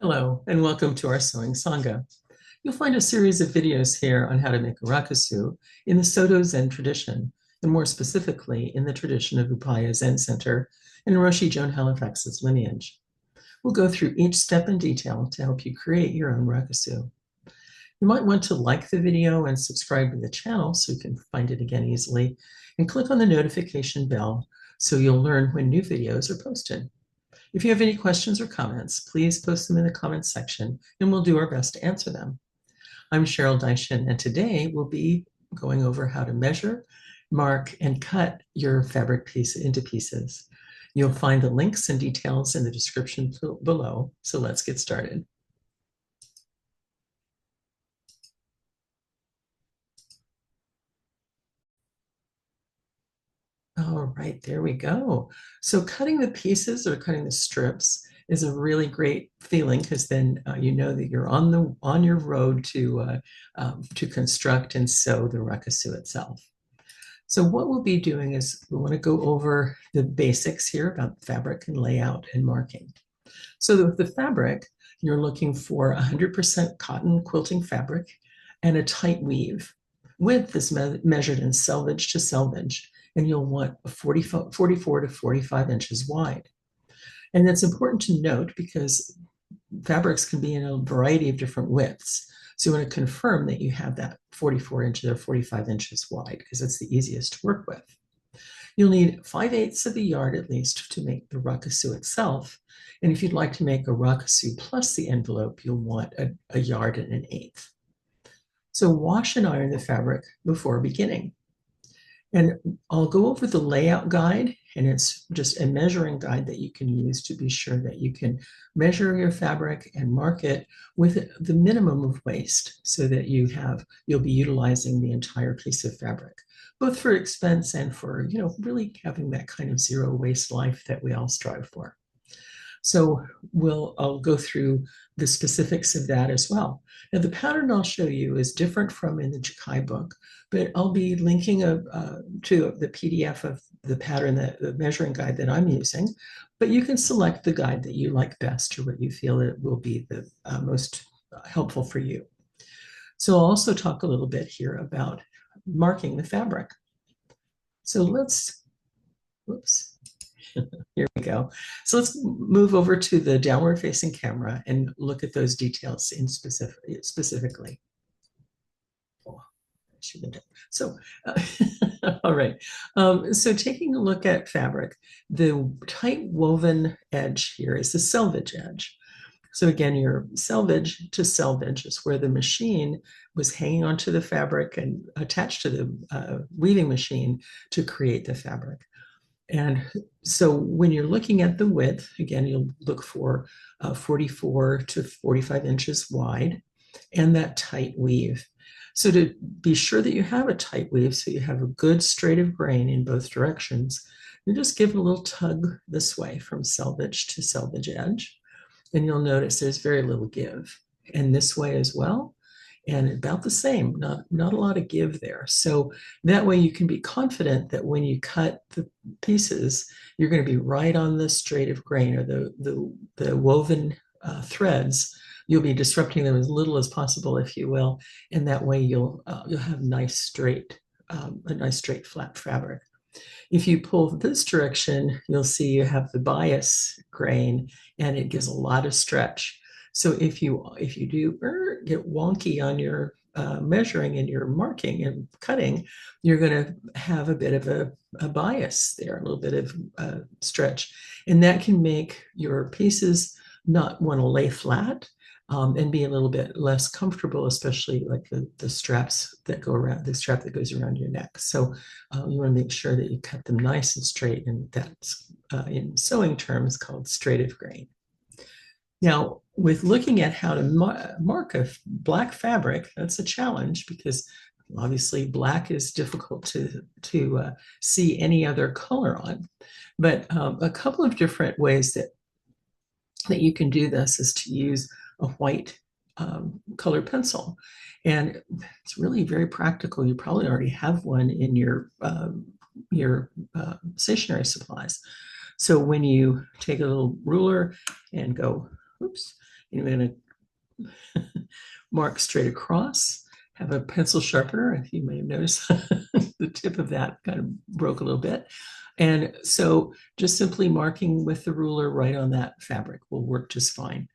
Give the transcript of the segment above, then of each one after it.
Hello, and welcome to our sewing sangha. You'll find a series of videos here on how to make a rakusu in the Soto Zen tradition, and more specifically in the tradition of Upaya Zen Center and Roshi Joan Halifax's lineage. We'll go through each step in detail to help you create your own rakusu. You might want to like the video and subscribe to the channel so you can find it again easily, and click on the notification bell so you'll learn when new videos are posted. If you have any questions or comments, please post them in the comments section and we'll do our best to answer them. I'm Cheryl Dyson, and today we'll be going over how to measure, mark, and cut your fabric piece into pieces. You'll find the links and details in the description below, so let's get started. All right, there we go. So cutting the pieces or cutting the strips is a really great feeling because then you know that you're on your road to construct and sew the rakusu itself. So what we'll be doing is we want to go over the basics here about fabric and layout and marking. So with the fabric, you're looking for 100% cotton quilting fabric and a tight weave. Width is measured in selvage to selvage, and you'll want 44 to 45 inches wide. And that's important to note because fabrics can be in a variety of different widths. So you want to confirm that you have that 44 inches or 45 inches wide because it's the easiest to work with. You'll need 5/8 of the yard at least to make the rakusu itself. And if you'd like to make a rakusu plus the envelope, you'll want a yard and an eighth. So wash and iron the fabric before beginning. And I'll go over the layout guide, and it's just a measuring guide that you can use to be sure that you can measure your fabric and mark it with the minimum of waste so that you'll be utilizing the entire piece of fabric, both for expense and for, really having that kind of zero waste life that we all strive for. So I'll go through the specifics of that as well. Now the pattern I'll show you is different from in the Jakai book, but I'll be linking to the PDF of the pattern, the measuring guide that I'm using, but you can select the guide that you like best or what you feel that will be the most helpful for you. So I'll also talk a little bit here about marking the fabric. So whoops. Here we go. So let's move over to the downward facing camera and look at those details specifically. Oh, so, all right. So taking a look at fabric, the tight woven edge here is the selvage edge. So again, your selvage to selvage is where the machine was hanging onto the fabric and attached to the weaving machine to create the fabric. And so when you're looking at the width, again, you'll look for 44 to 45 inches wide and that tight weave. So to be sure that you have a tight weave, so you have a good straight of grain in both directions, you just give it a little tug this way from selvage to selvage edge. And you'll notice there's very little give. And this way as well, and about the same, not a lot of give there. So that way you can be confident that when you cut the pieces, you're going to be right on the straight of grain or the woven threads. You'll be disrupting them as little as possible, if you will, and that way you'll have a nice straight flat fabric. If you pull this direction, you'll see you have the bias grain, and it gives a lot of stretch. So if you do get wonky on your measuring and your marking and cutting, you're going to have a bit of a bias there, a little bit of stretch. And that can make your pieces not want to lay flat and be a little bit less comfortable, especially like the straps that go around, the strap that goes around your neck. So you want to make sure that you cut them nice and straight, and that's in sewing terms called straight of grain. Now, with looking at how to mark a black fabric, that's a challenge because obviously black is difficult to see any other color on. But a couple of different ways that you can do this is to use a white colored pencil. And it's really very practical. You probably already have one in your stationery supplies. So when you take a little ruler and go, oops, You're going to mark straight across, have a pencil sharpener, if you may have noticed the tip of that kind of broke a little bit. And so just simply marking with the ruler right on that fabric will work just fine.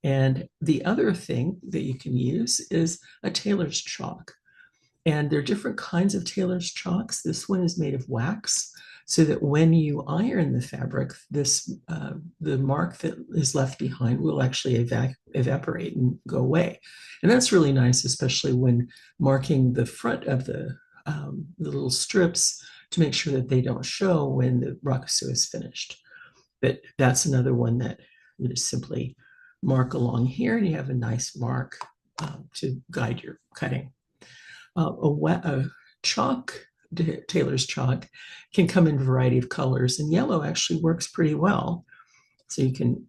And the other thing that you can use is a tailor's chalk. And there are different kinds of tailor's chalks. This one is made of wax, so that when you iron the fabric, the mark that is left behind will actually evaporate and go away. And that's really nice, especially when marking the front of the little strips to make sure that they don't show when the rakusu is finished. But that's another one that you just simply mark along here, and you have a nice mark to guide your cutting. A chalk, tailor's chalk, can come in a variety of colors, and yellow actually works pretty well. So you can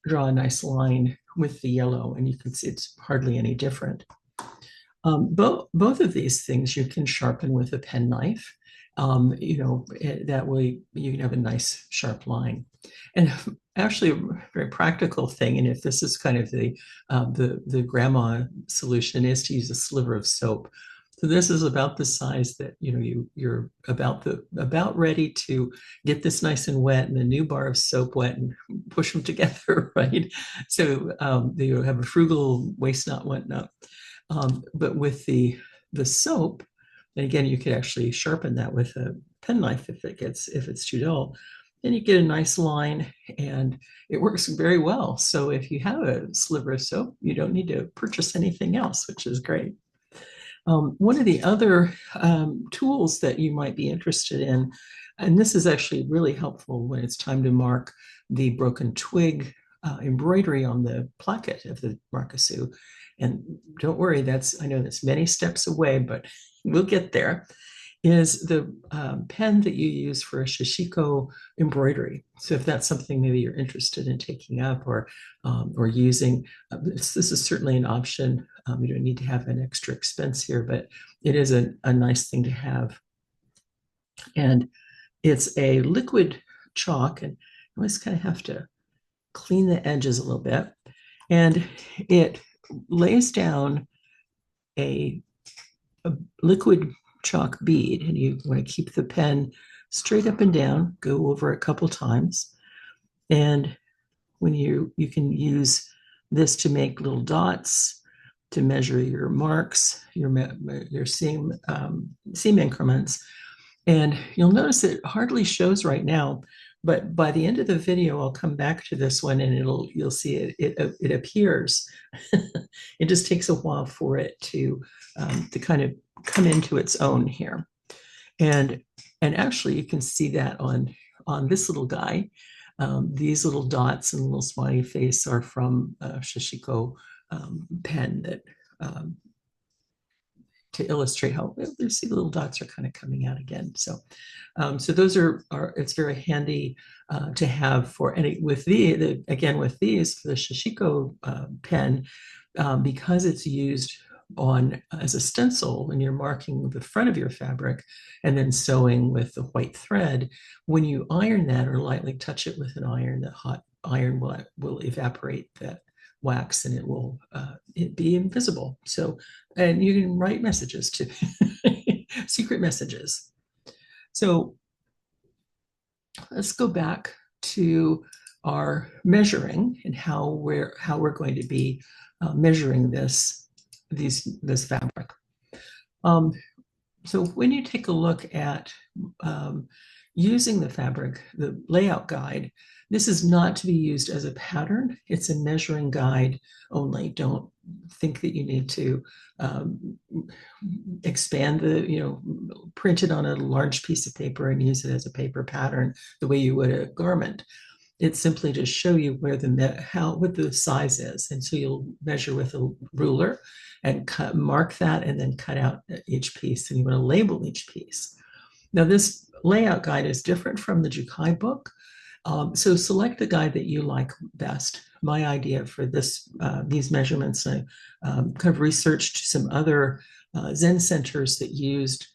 draw a nice line with the yellow, and you can see it's hardly any different. Both of these things you can sharpen with a penknife. That way you can have a nice sharp line. And actually a very practical thing, and if this is kind of the grandma solution, is to use a sliver of soap. So this is about the size that you're about ready to get this nice and wet, and the new bar of soap wet, and push them together, right? So you have a frugal waste not, whatnot. But with the soap, and again, you could actually sharpen that with a penknife if it's too dull. Then you get a nice line, and it works very well. So if you have a sliver of soap, you don't need to purchase anything else, which is great. One of the other tools that you might be interested in, and this is actually really helpful when it's time to mark the broken twig embroidery on the placket of the rakusu. And don't worry, I know that's many steps away, but we'll get there, is the pen that you use for a shishiko embroidery. So if that's something maybe you're interested in taking up or using, this is certainly an option. You don't need to have an extra expense here, but it is a nice thing to have. And it's a liquid chalk, and I always kind of have to clean the edges a little bit. And it lays down a liquid chalk bead, and you want to keep the pen straight up and down, go over it a couple times. And when you can use this to make little dots, to measure your marks, your seam increments. And you'll notice it hardly shows right now, but by the end of the video, I'll come back to this one, and you'll see it appears. It just takes a while for it to kind of come into its own here. And actually you can see that on this little guy. These little dots and little smiley face are from Shishiko pen that to illustrate how you see the little dots are kind of coming out again. So those are it's very handy to have for any with again with these for the Shishiko pen, because it's used as a stencil when you're marking the front of your fabric and then sewing with the white thread. When you iron that or lightly touch it with an iron, the hot iron will evaporate that wax, and it will be invisible. So, and you can write messages to secret messages. So let's go back to our measuring and how we're going to be measuring this fabric. So when you take a look at using the fabric, the layout guide, this is not to be used as a pattern. It's a measuring guide only. Don't think that you need to expand print it on a large piece of paper and use it as a paper pattern the way you would a garment. It's simply to show you what the size is. And so you'll measure with a ruler and mark that, and then cut out each piece. And you want to label each piece. Now this layout guide is different from the Jukai book. So select the guide that you like best. My idea for these measurements, I kind of researched some other Zen centers that used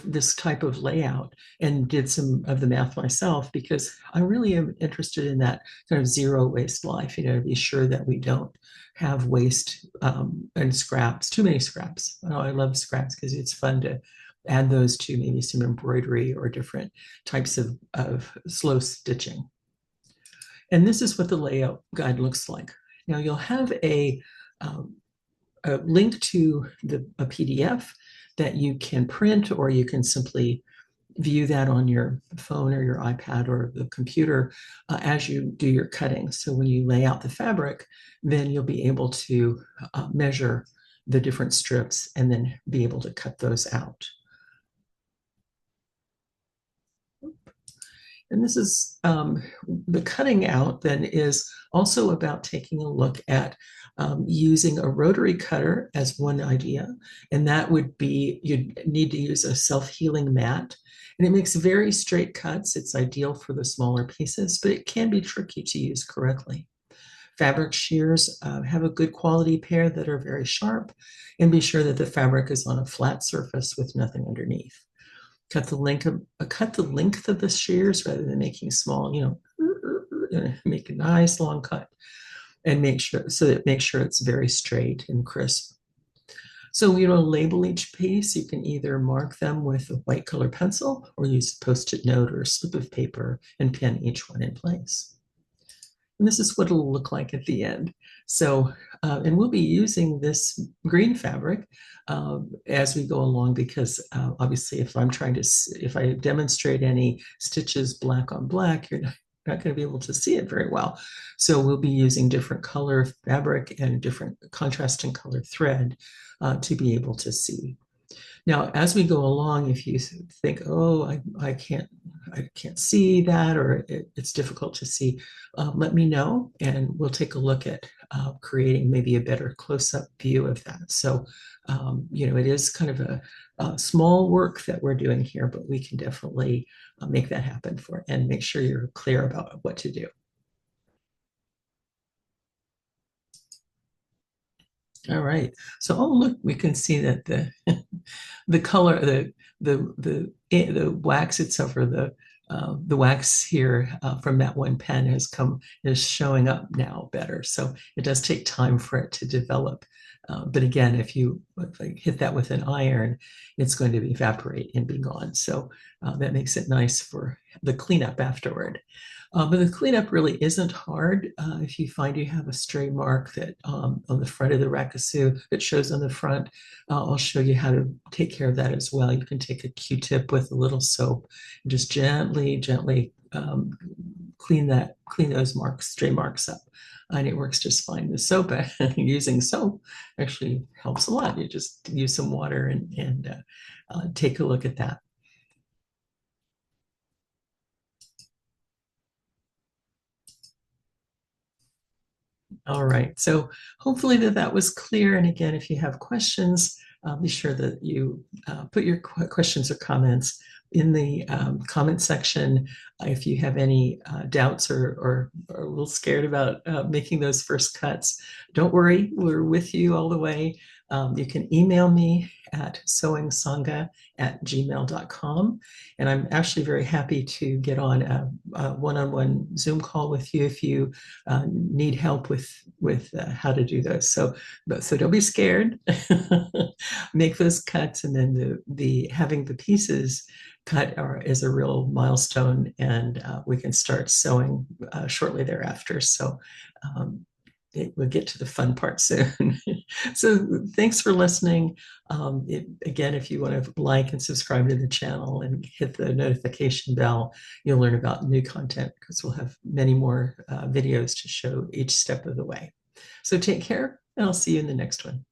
this type of layout and did some of the math myself because I really am interested in that kind of zero waste life, to be sure that we don't have waste and scraps, too many scraps. Oh, I love scraps because it's fun to add those to maybe some embroidery or different types of slow stitching. And this is what the layout guide looks like. Now you'll have a link to a PDF that you can print, or you can simply view that on your phone or your iPad or the computer as you do your cutting. So when you lay out the fabric, then you'll be able to measure the different strips and then be able to cut those out. And this is the cutting out then is also about taking a look at using a rotary cutter as one idea. And that would be, you'd need to use a self-healing mat. And it makes very straight cuts. It's ideal for the smaller pieces, but it can be tricky to use correctly. Fabric shears, have a good quality pair that are very sharp, and be sure that the fabric is on a flat surface with nothing underneath. Cut the length of the shears rather than making small, make a nice long cut and make sure it's very straight and crisp. So, label each piece. You can either mark them with a white color pencil or use a Post-it note or a slip of paper and pin each one in place. And this is what it'll look like at the end. So, and we'll be using this green fabric as we go along because obviously if I demonstrate any stitches black on black, you're not going to be able to see it very well. So we'll be using different color fabric and different contrasting color thread to be able to see. Now, as we go along, if you think, oh, I can't see that, or it's difficult to see, let me know, and we'll take a look at creating maybe a better close-up view of that. So, it is kind of a small work that we're doing here, but we can definitely make that happen and make sure you're clear about what to do. All right. So, oh, look, we can see that the color, the wax itself, or the wax here from that one pen is showing up now better. So it does take time for it to develop. But again, if you hit that with an iron, it's going to evaporate and be gone. So that makes it nice for the cleanup afterward. But the cleanup really isn't hard. If you find you have a stray mark that on the front of the Rakusu that shows on the front, I'll show you how to take care of that as well. You can take a Q-tip with a little soap and just gently clean those stray marks up. And it works just fine. The soap, using soap actually helps a lot. You just use some water and take a look at that. All right, so hopefully that was clear. And again, if you have questions, be sure that you put your questions or comments in the comment section. If you have any doubts or are a little scared about making those first cuts, don't worry, we're with you all the way. You can email me at sewingsangha@gmail.com. And I'm actually very happy to get on a one-on-one Zoom call with you if you need help with how to do those. So don't be scared. Make those cuts, and then the having the pieces cut is a real milestone, and we can start sewing shortly thereafter. So we'll get to the fun part soon. So thanks for listening. Again, if you want to like and subscribe to the channel and hit the notification bell, you'll learn about new content because we'll have many more videos to show each step of the way. So take care, and I'll see you in the next one.